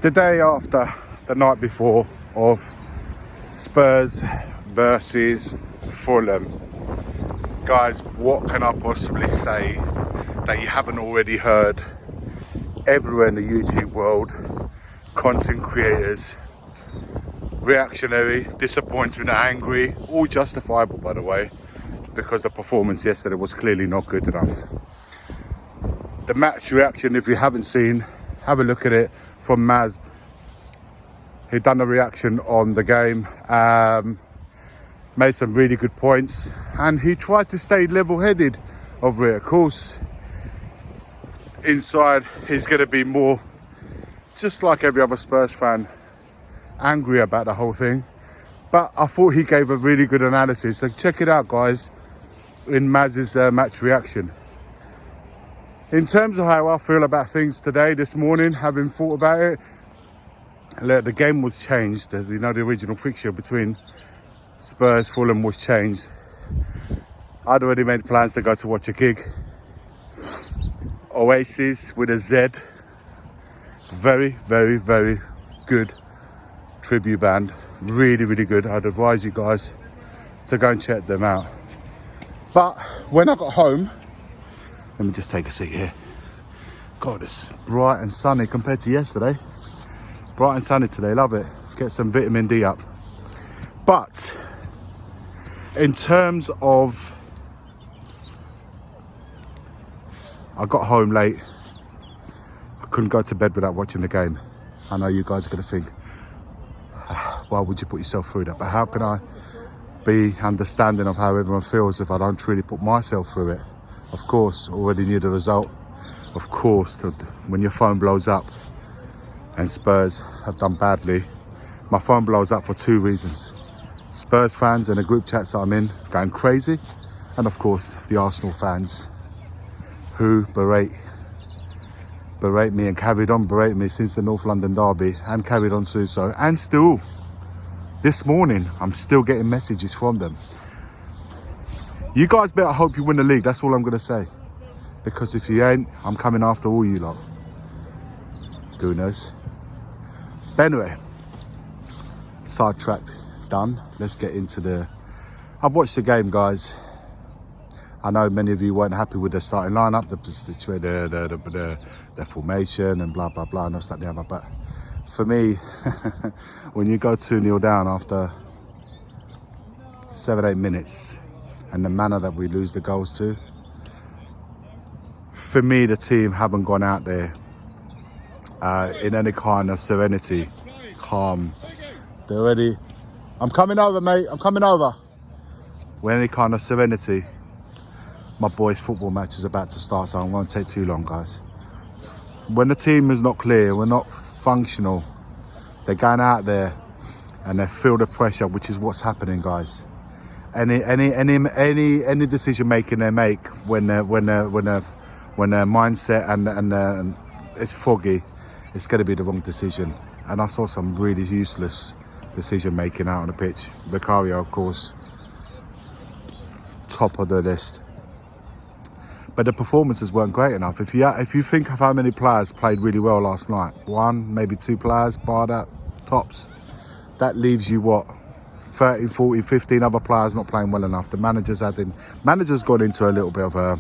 The day after, the night before, of Spurs versus Fulham. Guys, what can I possibly say that you haven't already heard everywhere in the YouTube world? Content creators, reactionary, disappointed, angry, all justifiable, by the way, because the performance yesterday was clearly not good enough. The match reaction, if you haven't seen, have a look at it, from Maz. He'd done a reaction on the game, made some really good points, and he tried to stay level-headed over it. Of course, inside he's going to be more, just like every other Spurs fan, angry about the whole thing. But I thought he gave a really good analysis, so check it out, guys, in Maz's match reaction. In terms of how I feel about things today, this morning, having thought about it, the game was changed. You know, the original fixture between Spurs Fulham was changed. I'd already made plans to go to watch a gig. Oasis with a Z. Very, very, very good tribute band. Really, really good. I'd advise you guys to go and check them out. But when I got home, let me just take a seat here. God, it's bright and sunny compared to yesterday. Bright and sunny today, love it. Get some vitamin D up. But in terms of, I got home late. I couldn't go to bed without watching the game. I know you guys are going to think, why would you put yourself through that? But how can I be understanding of how everyone feels if I don't really put myself through it? Of course, already knew the result. Of course, when your phone blows up and Spurs have done badly, my phone blows up for two reasons. Spurs fans in the group chats that I'm in going crazy, and of course the Arsenal fans who berate me and carried on berating me since the North London derby, and carried on to do so, and still this morning I'm still getting messages from them. You guys better hope you win the league, that's all I'm going to say. Because if you ain't, I'm coming after all you lot. Gooners. But anyway, sidetrack done. Let's get into the... I've watched the game, guys. I know many of you weren't happy with the starting lineup, the formation and blah, blah, blah, and all that, the other. But for me, when you go 2-0 down after 7-8 minutes, and the manner that we lose the goals to, for me, the team haven't gone out there in any kind of serenity, calm. They're already, I'm coming over, mate, I'm coming over. With any kind of serenity. My boys' football match is about to start, so I won't take too long, guys. When the team is not clear, we're not functional, they're going out there and they feel the pressure, which is what's happening, guys. Any decision making they make when their mindset and it's foggy, it's going to be the wrong decision. And I saw some really useless decision making out on the pitch. Vicario, of course, top of the list. But the performances weren't great enough. If you think of how many players played really well last night, one, maybe two players, bar that, tops, that leaves you what? 30, 40, 15 other players not playing well enough. The manager's gone into a little bit of a...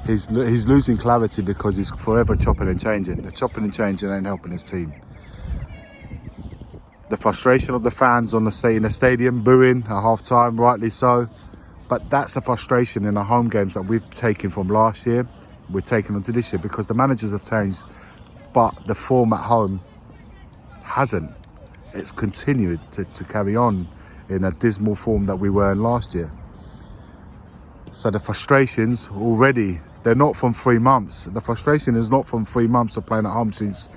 He's losing clarity because he's forever chopping and changing. The chopping and changing ain't helping his team. The frustration of the fans in the stadium, booing at half-time, rightly so. But that's a frustration in our home games that we've taken from last year. We're taking them to this year because the managers have changed, but the form at home hasn't. It's continued to carry on in a dismal form that we were in last year. So the frustrations already, they're not from 3 months. The frustration is not from 3 months of playing at home since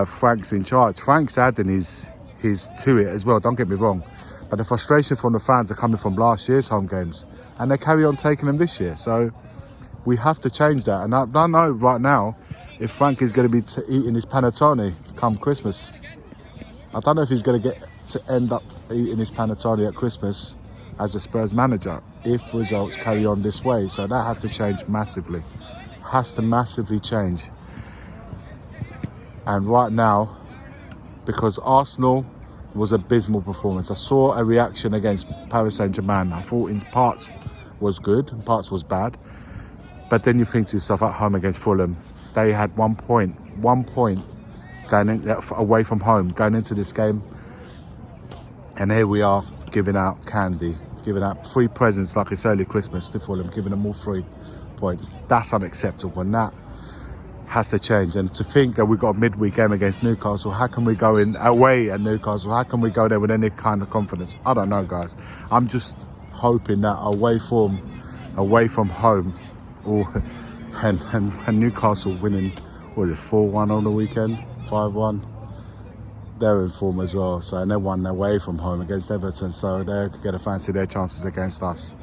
Frank's in charge. Frank's adding his to it as well, don't get me wrong. But the frustration from the fans are coming from last year's home games. And they carry on taking them this year. So we have to change that. And I don't know right now if Frank is going to be eating his Panettone come Christmas. I don't know if he's going to get to end up eating his Panettone at Christmas as a Spurs manager if results carry on this way. So that has to change massively. Has to massively change. And right now, because Arsenal was abysmal performance. I saw a reaction against Paris Saint-Germain. I thought in parts was good, in parts was bad. But then you think to yourself, at home against Fulham, they had 1 point going in, away from home, going into this game. And here we are giving out candy, giving out free presents like it's early Christmas to Fulham, giving them all 3 points. That's unacceptable, and that has to change. And to think that we've got a midweek game against Newcastle, how can we go in away at Newcastle? How can we go there with any kind of confidence? I don't know, guys. I'm just hoping that away from home, and Newcastle winning, what was it, 4-1 on the weekend, 5-1. They're in form as well, so, and they won away from home against Everton, so they're going to fancy their chances against us.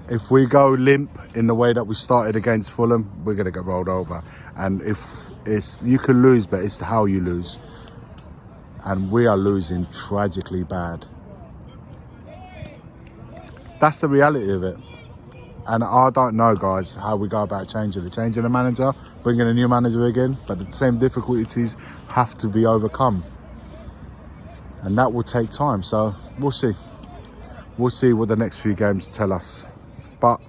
If we go limp in the way that we started against Fulham, we're going to get rolled over. And if it's, you can lose, but it's how you lose. And we are losing tragically bad. That's the reality of it. And I don't know, guys, how we go about changing the manager, bringing a new manager again, but the same difficulties have to be overcome. And that will take time, so we'll see. We'll see what the next few games tell us. But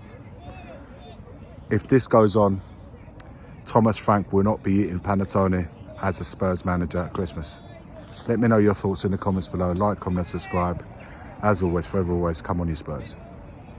if this goes on, Thomas Frank will not be eating Panettone as a Spurs manager at Christmas. Let me know your thoughts in the comments below. Like, comment, subscribe. As always, forever always, come on you Spurs.